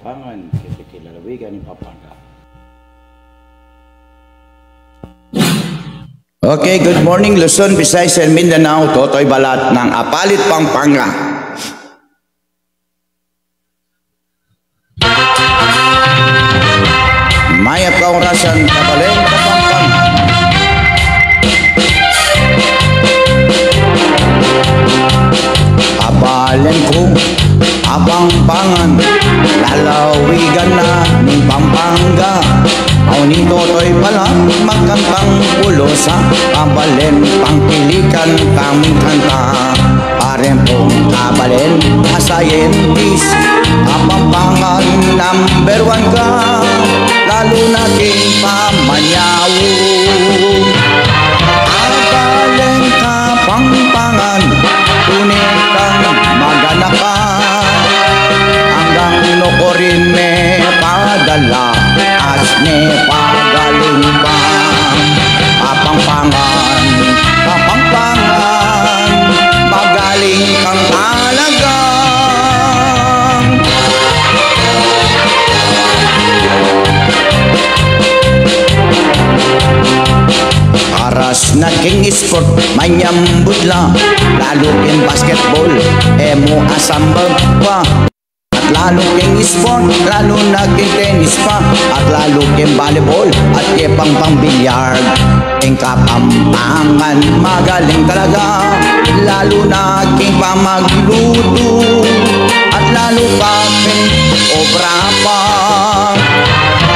Kapampangan, Kilalawigan ni Pampanga. Okay, good morning Luzon, Visayas and Mindanao. Totoy Balat ng Apalit, Pampanga. Mayat Kaurasan, Kabaleng, Pampanga. Abalen ko, abang-bangan, lalawigan na ni Pampanga. Aw ni Totoy pala, magkantang pulosa, abalen, pangkilikan, kaming kanta. Parem pong abalen, asayendis, Pampangan number 1 ka, lalo na king pamanyaw. Abalen ka, Pampangan, tunay kang magana ka, hanggang nukorin me padala, as ne pagaling pa. Kapampangan, Kapampangan, magaling kang talaga. Aras na king sport, manyambut la, lalo king basketball, emo asambag pa. At lalo king sport, lalo na king tennis pa. At lalo king volleyball, at kepang pang bilyard. King Kapampangan, magaling talaga, lalo na king pamagluto. At lalo pa king obra pa.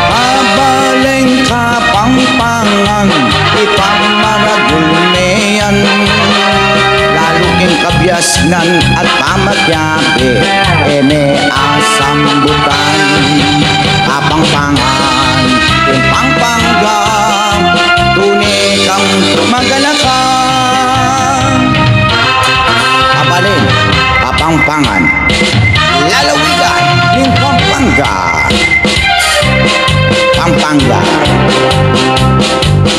Abaleng Kapampangan, ipamaragul neyan, lalo king kabyasnan at pamatyabe, eme asambutan. Kapampangan, king Pampanga, tunay kang magalaka. Abaleng Kapampangan, lalawigan king Pampanga. Pampanga,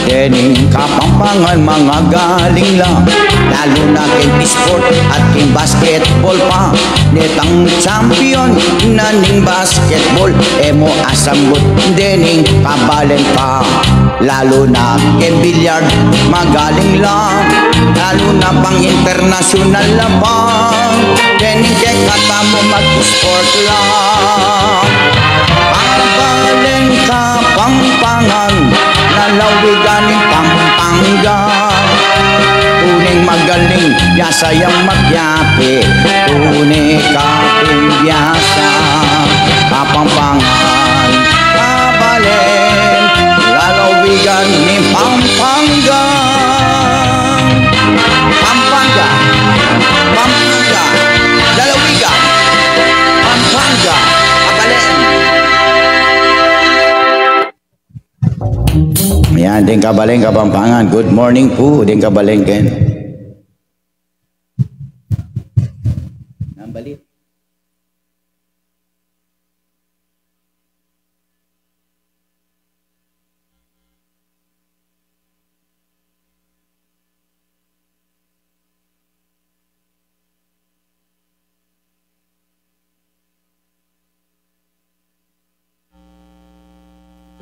dening Kapampangan, mga galing lang, lalo na king sport at king basketball pa. Netang champion na ning basketball, emo asambut dening kabalen pa. Lalo na king bilyard, magaling lang, lalo na pang internasyonal labang, dening kay katamo mag-sport lang. Abaleng Kapampangan, lalawigan ni Pampanga, tunay magaling, yasayang magyape, tunay kapimbyasa. Kapampangan, abaleng, lalawigan ni Pampanga. Pampanga, Pampanga, lalawigan, Pampanga, abaleng. Ayan, din Kabaleng Kapampangan. Good morning po, din Kabaleng Ken. Nambalit.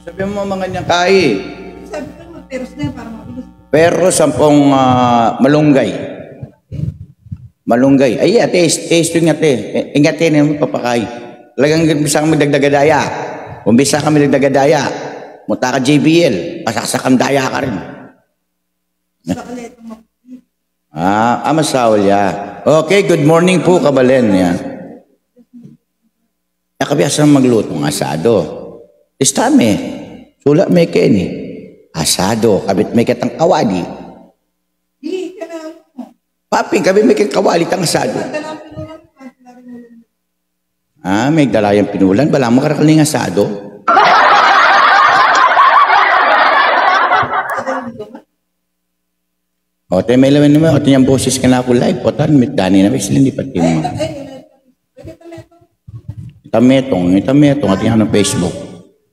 Sabi mo mga niyang kai. Sabi ko mag-teros na yan para mabilis. Pero 10 malunggay. Malunggay. Ay, taste yung ate. Ingatin mo papakay. Talagang umbisa kami dagdagadaya. Umbisa kami dagdagadaya. Munta ka JBL. Pasaksakan daya ka rin. Sa kaleto mo. Masawal ya. Okay, good morning po, Kabalen. Yan. Nakabiasa magluto ng asado. Istame. Sula may keni. Asado. Kabit may katang kawali. Di, ka na mo. Paping, kabit may katang kawali tang asado. Dalang pinulang pa. May dalayang pinulan. Bala mo karakaling asado. O, tayo may laman naman. O, tayo yung boses ka na ako live. O, tayo may dani na. May sila hindi pati mo. Itametong. At yan ang Facebook.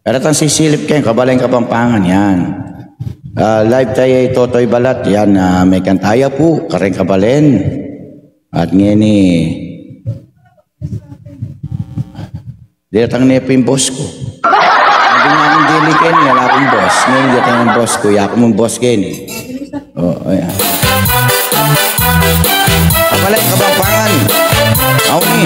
Pero itang sisilip kayo, Kabaleng Kapampangan, yan. Live tayo Totoy Balat, yan. May kantaya po, Kareng Kabalen. At ngayon Datang niya po yung boss ko. Hindi nga akong dili kayo niya, wala akong boss. Ngayon datang yung boss ko, ako mong boss kayo niya. Oo, ayan. Kapalay, Kapampangan. Ako ni.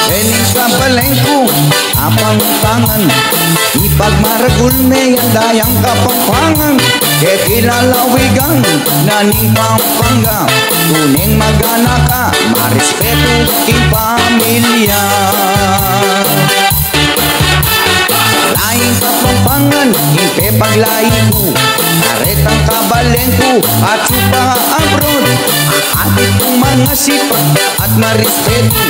Dening kapalay ko, Kapampangan. Ipagmaragul me ang dayang Kapampangan. Ket ilalawigan naning Pampanga. Tuning magana ka, marespeto ti pamilya. Laing Kapampangan, impe paglaing ko. Karetang kabaleng ko, at supa abroad. Aakit kong mga sipag at marespeto.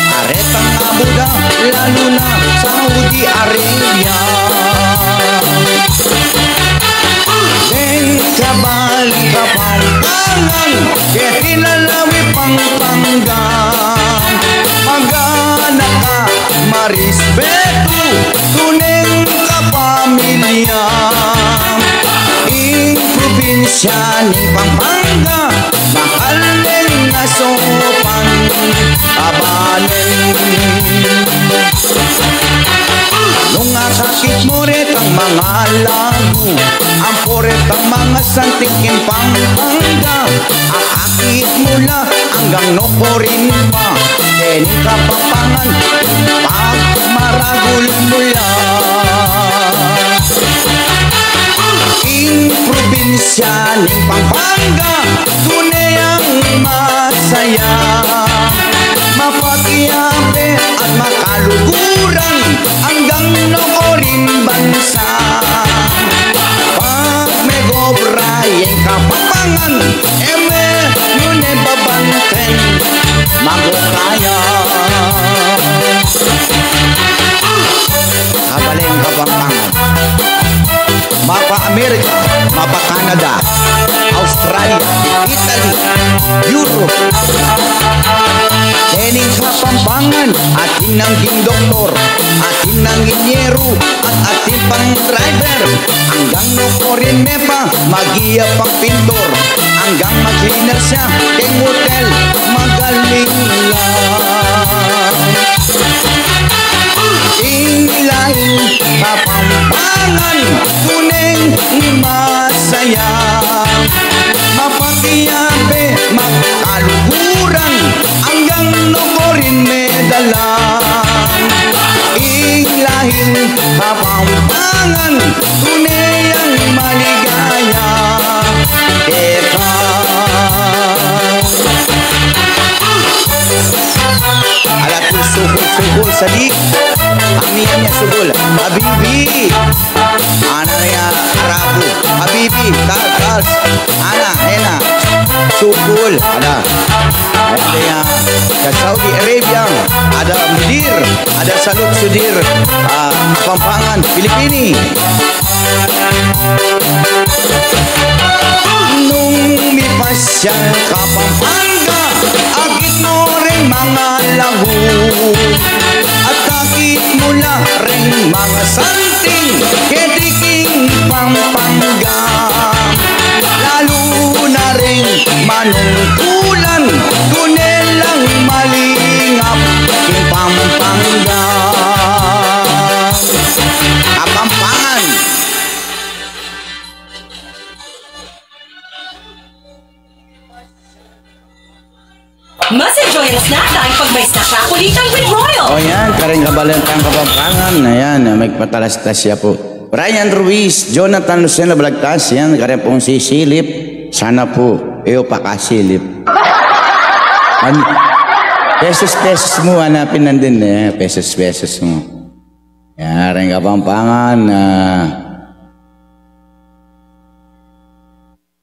Karetang abuda, lalo na Saudi Arabia. Den kabali Kapampangan, ket ilalawi Pampanga. Magana ka, marespeto, tuning kapamilya. Ing probinsya ni Pampanga, makaleng nasopan kabanen. Nung akakit mo rin ang mga lago, ang poret ang mga santikin Pampanga. Akakit mula hanggang Nokorin pa, Dening Kapampangan, pagmaragul mula. Ing probinsya ni Pampanga, tunay ang masaya. Mapakiyape at makaluguran hanggang Nokorin bansa. Pag may gobra yung Kapampangan, eme yun e babanten magukaya. Kabaleng Kapampangan, mapa Amerika, mapa Canada, Australia, Italy, Europe. Dening Kapampangan, atin nanging doktor, atin nanging inyero, at atin pang driver. Hanggang Nokorin me pa, magiya pang pintor. Hanggang mag-cleaner siya, keng hotel, magaling lang. Inglahin Kapampangan, tuneng masaya. Mapakiyape, makaluguran, hanggang Nokorin me dalang. Inglahin Kapampangan, tunay ang maligaya. Eka alat ko sugol sadik, amihan niya sugol. Habibi, ana niya Arabo. Habibi, tas, ana, ena, sugol, ada. Ada yang ke Saudi Arabia, ada Mudir, ada Saluk Sudir, Kapampangan, Filipini. Nung mipasyal Kapampangan, agit mo rin mga lagu, at akit mula rin mga santing, kediking Pampanga. Lalo na rin manungkulan, tunel lang malingap king Pampanga. Kapampangan. Mas enjoy ang snack time pag may snack na kulitan with Royal. O yan, karing kabalentang Kapampangan. Ayan, may patalas-tas siya po. Brian Ruiz, Jonathan Lucena Balagtas, yan, karing pong sisilip. Sana po, iyo pakasilip. Pesos mo, hanapin nandun eh. Pesos mo. Yan, karing Kapampangan.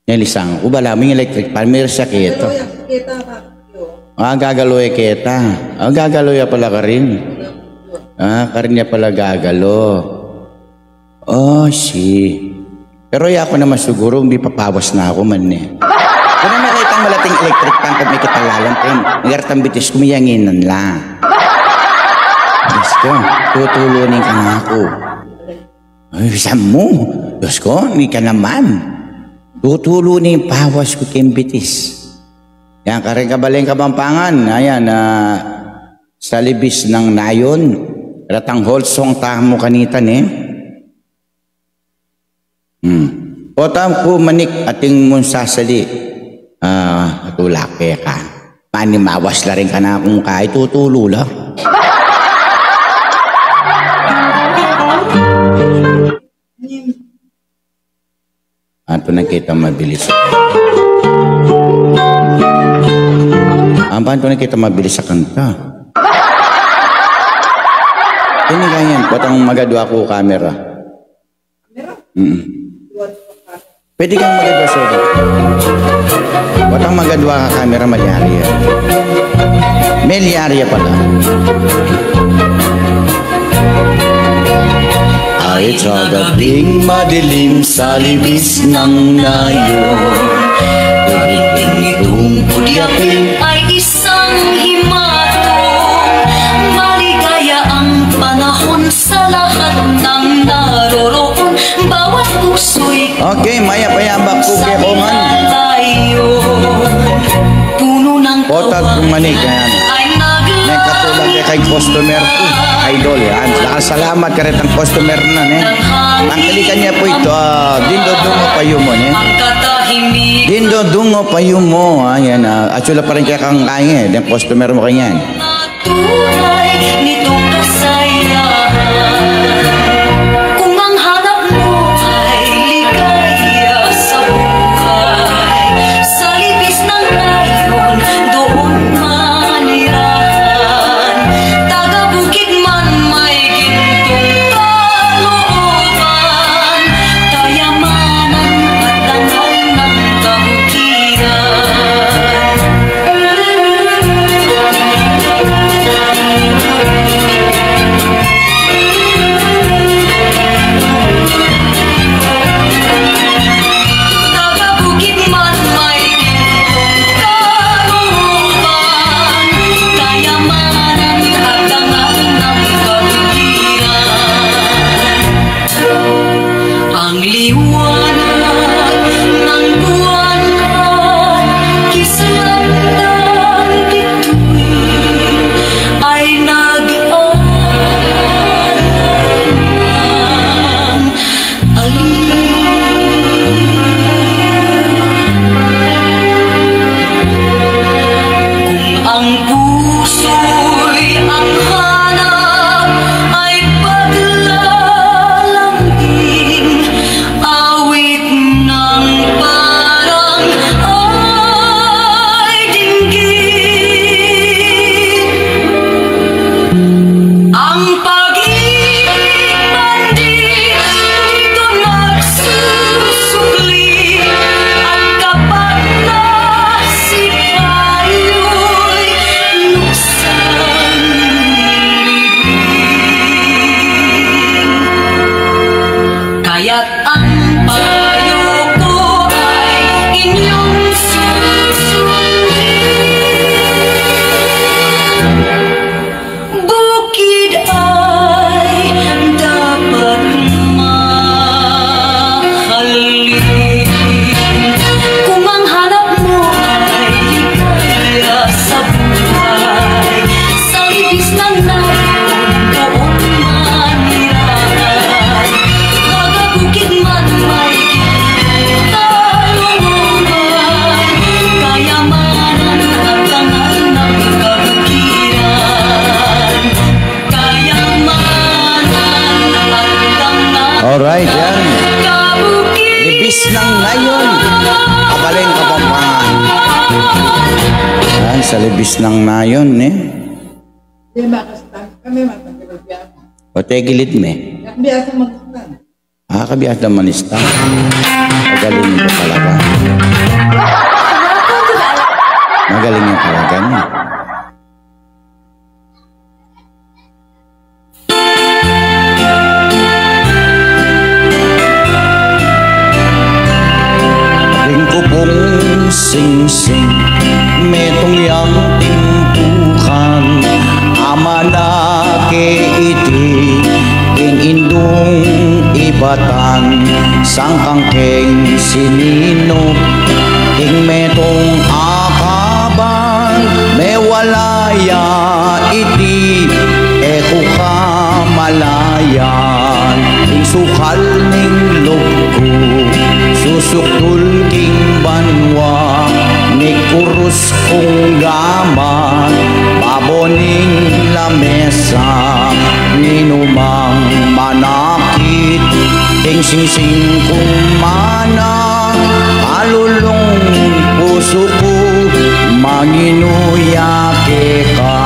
Nilisang ko ba lamang electric pan, may sakit. Pero yung kita ka. Gagaloy kita. Gagaloy pala ka rin. Karin niya pala gagalo. Oh, si. Pero ako naman siguro, hindi papawas na ako man eh. Kung na nakita ang malating electric pan kung may kitalalan pa yun, nagartang bitis kumiyanginan lang. Diyos ko, tutulunin ka na ako. Ay, saan mo? Diyos ko, hindi ka naman. Tutulunin yung pawas ko kayong bitis. Yan, karing kabaling Kapampangan. Ayan, sa libis ng nayon. Ratang holsong tahamo kanitan eh. Potam ko manik ating munsasali. Tulake ka. Manimawas la rin ka na kung kahit tutulo la. Ato na kita mabilis. Paano na kita mabilis sa kanta? Ini ganyan, patang magadwa ko camera. Pwede kang magadwa sa ulit. Patang magadwa ka camera, Melyarya. Melyarya pala. Ay sa gabing madilim sa libis ng nayon, tumiting itong pudyapin ay isang himatong. Maligaya ang panahon sa lahat ng naroroon. Bawat puso'y okay, maya-payabak ko kay Oman. Puno ng Potat kong manig, yan. ay May katulang kay customer ko, idol yan. Salamat ka rin ang customer na, ne. Tangkalikan niya po ito, dindo dungo payo mo, ne. Dindo dungo payo mo, ayan. Atsula pa rin kaya kang kaya, yung customer mo kanyan. Tunay nitong kasayahan. Kung ang hanap mo ay ligaya sa buhay, sa libis ng nayon, doon manirahan. Taga-bukid man may gintong kalooban, kayamanan at dangal ng kabukiran. Taga-bukid man may gintong kalooban, kayamanan at dangal ng kabukiran. Ang liwanag ng buwan at kislap ng bituin ay nag-aalang Kung ang puso'y ang hanap ay paglalambing, awit ng parang ay dinggin. Ang pag-ibig man dito nagsusukli, at kapag nasipayo'y luksang libing. Kaya't ang payo ko ay inyong susundin. Bukid ay dapat mahalin. Kung ang hanap mo ay ligaya sa buhay, sa libis ng nayon, doon manirahan. Taga-bukid man may gintong kalooban, kayamanan at dangal ng kabukiran. Kayamanan at dangal Alright, yan. kabukiran. Libis ng nayon, kabaling Kapampangan. Yan, sa libis ng nayon, eh. Di makastan. Kami matagilog yan. O tegilid me. Nakbiyasa magkastan. Kabiyas naman ista. Magaling ko talaga. Magaling yung talaga niya. Ring ko pong sing-sing, metong yang timpukan, ama na ke iti, ing indung ibatan, sangkang keng sinino, ing metong akaba walaya iti eko ka malayan ing sukal ning lubko susuktul king banwa ni kurus kong gaman baboning lamesa ninumang manakit ing singsing kong mana alulong puso ko manginuyake ka.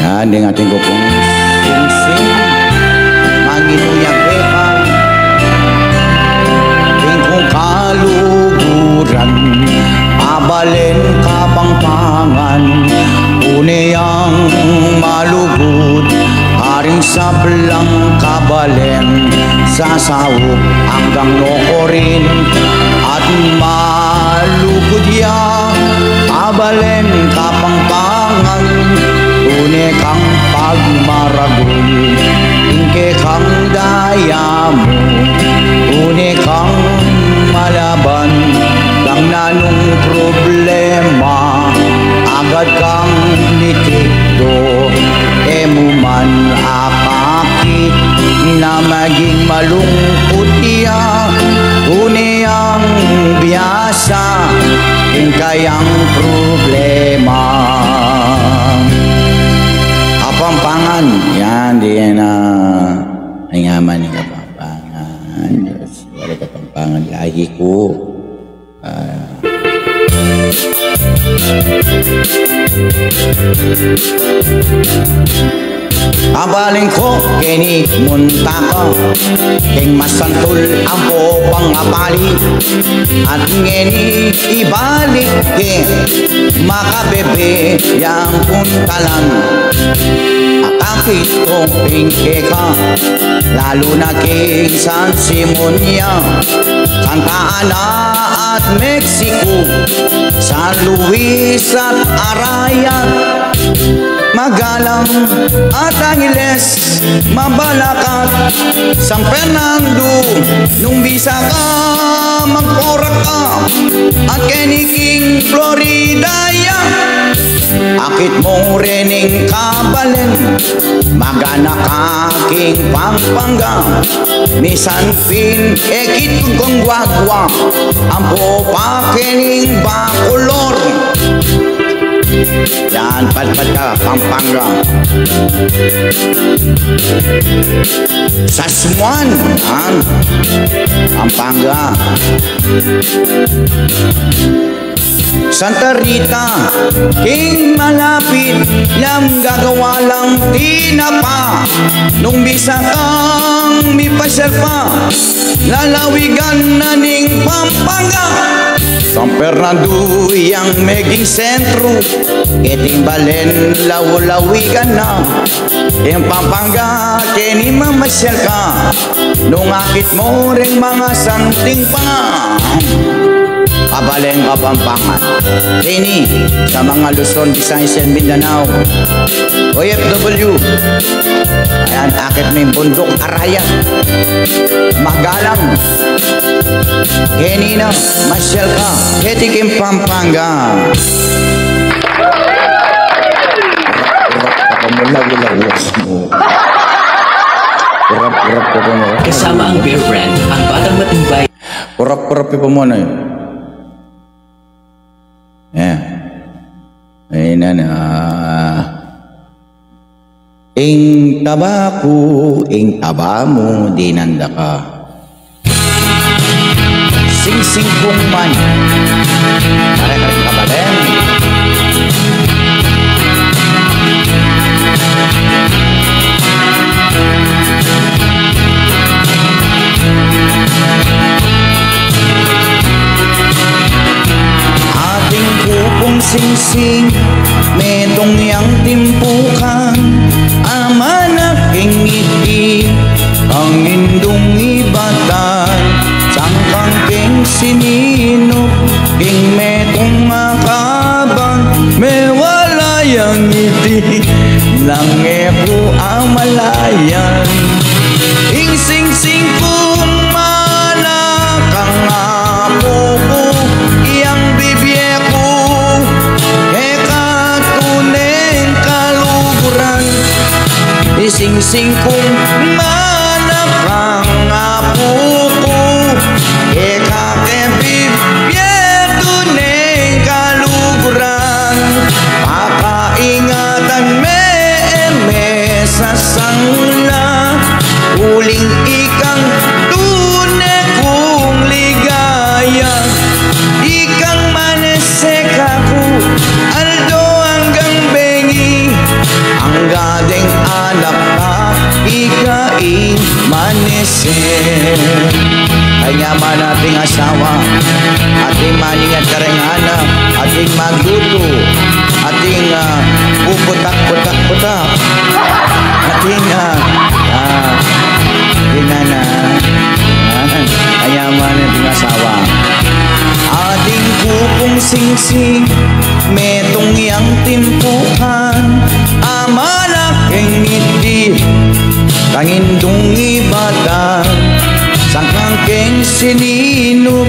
Yan ang ating ko pong singsing manginuyake ka ing kong kaluguran abalen kapangpangan uneyang malugod aring sablang kabalen sasawop hanggang nokorin at malugod ya abalen kapangpangan une kang pagmaragol ingke kang daya mo une kang malaban kang nanong problema agad kang nitikdo emuman apakit na maging malungkot iya une ang biyasa ing kayang problema kapampangan yan di na ay ngaman ni kapampangan Diyos wala kapampangan lahi ko abaling ko kini munta ko king masantul ang popang apali at ngeni ibalik ke makabebe yang puntalan akakit kong pingke ka lalo na king San Simonia Santa Ana at Mexico San Luis at Arayat Magalang at Angeles, Mabalacat, San Fernando, nung bisa ka, magporak ka, at Keniking, Florida, ya. Akit mo rening kabalen, magana kaking Pampanga, Misan Pin, ekit kong gwagwa, ampo pa kening Bacolor. Yan, palpad ka, Pampanga Sasmuan, Pampanga Santa Rita, king malapit Yang gagawa lang tinapa Nung bisa kang mipasyal pa Lalawigan na ning Pampanga San Fernando yang meging sentro Keting balen law-lawigan na Yang Pampanga kini mamasyal ka Nung akit mo ring mga santing pa Kabaleng Kapampangan kini sa mga Luzon, Visayas and Mindanao OFW ayan akit may bundok Arayat Magalang kini na masyal ka ketikim Pampanga Kasama ang Bear Brand, ang batang matibay. Urap-urap pa muna eh. Yeah. Ayun na. Ing tabako, ing taba mo, dinanda ka. Sing-sing kong man. Kare-kare kabalen. Ating kupong sing-sing, medong yang timpukan, amanak ing ngiti, ang indong ibatan, sangkang king sinino, king medong makabang, mewala yang ngiti, langepo amalayan, ing sing-sing kong manak, ang apo ko, iyang bibye sing-sing kong manakang apo ko kakebibyeto neng kaluguran pakaingatan me sa sangla uling ikang tunay kong ligaya ikang maneseka ko aldo hanggang bengi ang gading anak na ikaing maneser kanya man ating asawa ating maningat karengana ating magluto ating puputak-putak-putak ating ginana kaya man ating asawa ating kupong sing-sing metong yang timpukan amalaking ngiti tangindong ibatan sangkangkeng sininop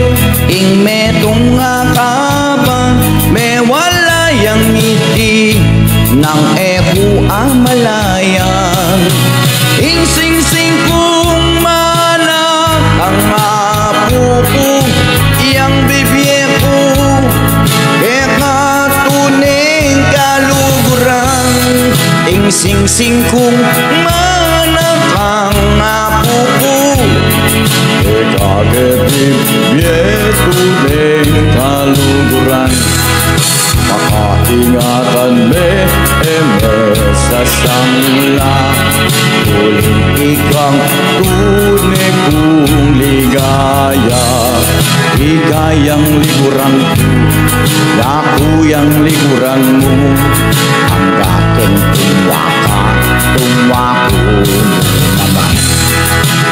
ing metong akabang may wala yang ngiti nang eku amalayan ing sing-sing kong manak ang apo ko iyang bibye ko eka tuneng kaluguran ing sing-sing kong manak ang apo ko kakebibyeto neng kaluguran makaingatan me sa sangla uling ikang tunay kong ligaya igayang liguran ko yakuyang liguran mo ang aking tuwa ko naman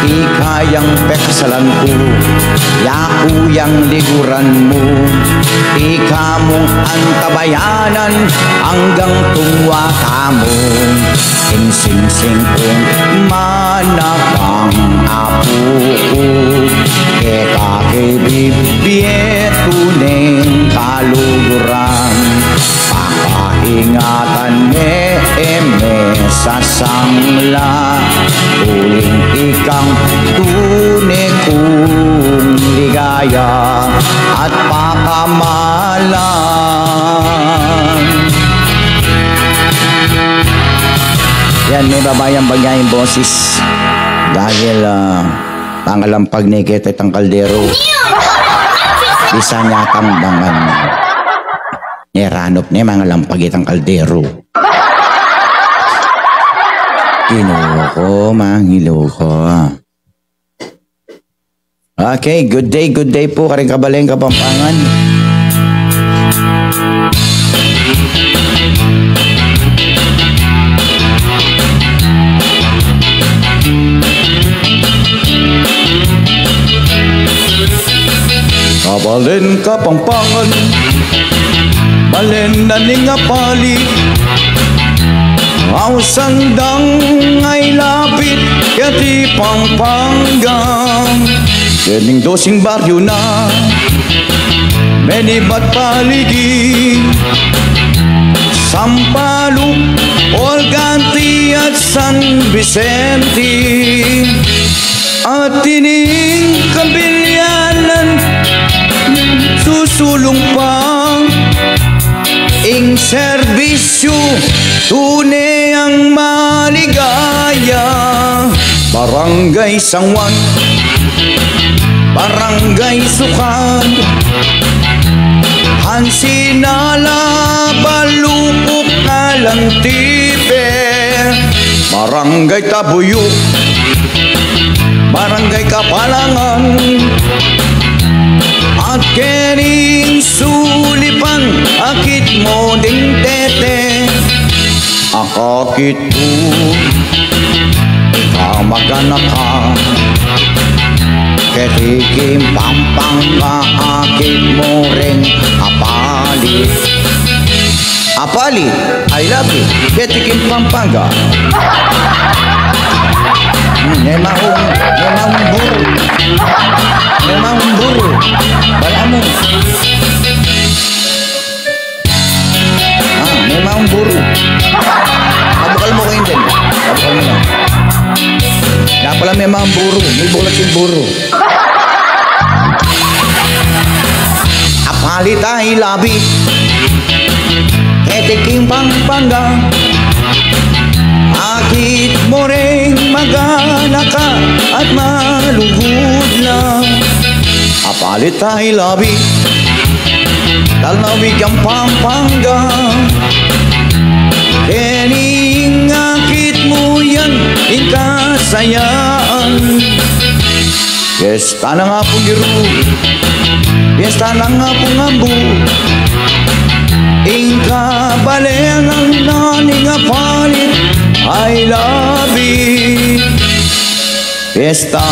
ikayang peksalan ko yakuyang liguran mo ikamong antabayanan hanggang tuwa kamo ing sing-sing kong manakang apo ko kakebibyeto neng kaluguran pakaingatan me sa sangla uling ikang tunay kong ligaya at pakamalan. Yan, may babayang bagayang boses dahil pangalampag ni Ketet ang kaldero isa niya tambangan neranop niya mga lampag itang kaldero kinoko mangiloko. Okay, good day po karing kabaleng Kapampangan. Kabalen Kapampangan balen na ningapali ausandang ay lapit kati Pampanggang kening dosing baryo na menibat paligi Sampaloc, Olganti at San Vicente at tining kabilyanan susulong pa ing serbisyo tunay ang maligaya Barangay Sangwan Barangay Sukan Hansinala Balupok Nalantipe Barangay Tabuyok Barangay Kapalangan at kening sulipan akit mo ding tete akakit ko kamagana ka ketikim Pampanga akit mo ring apali apali I love you ketikim Pampanga memang buru balamu memang buru kabukal mo kayo din kabukal mo lang pala may mga buro. May bulat yung buro. Apalit ay labi. Etiking Pampanga. Akit mo rin magana ka at maluhod lang. Apalit ay labi. Talawig ang Pampanga. Kening akit mo yan, ikasayaan. Fiesta na nga po giru, fiesta na nga po ngambu. Ingka balen ang naning apalit ay labi. Fiesta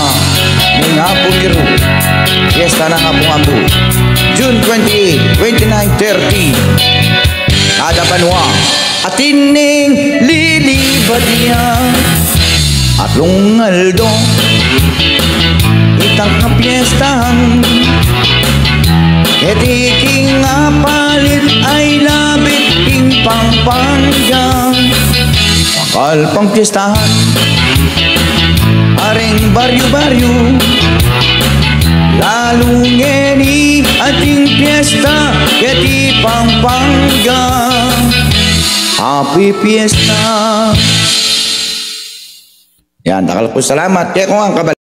na nga po giru, fiesta na nga po ngambu. June 28, 29, 30 kada banwa atining lilibad niya at lungaldo itang kapiestahan etiking apalit ay labit king Pampanga makal pang piestahan aring baryo-baryo lalong ngeni ating fiesta keti Pampanga. Happy Fiesta. Yan, takal po salamat. Kaya ko nga kabal.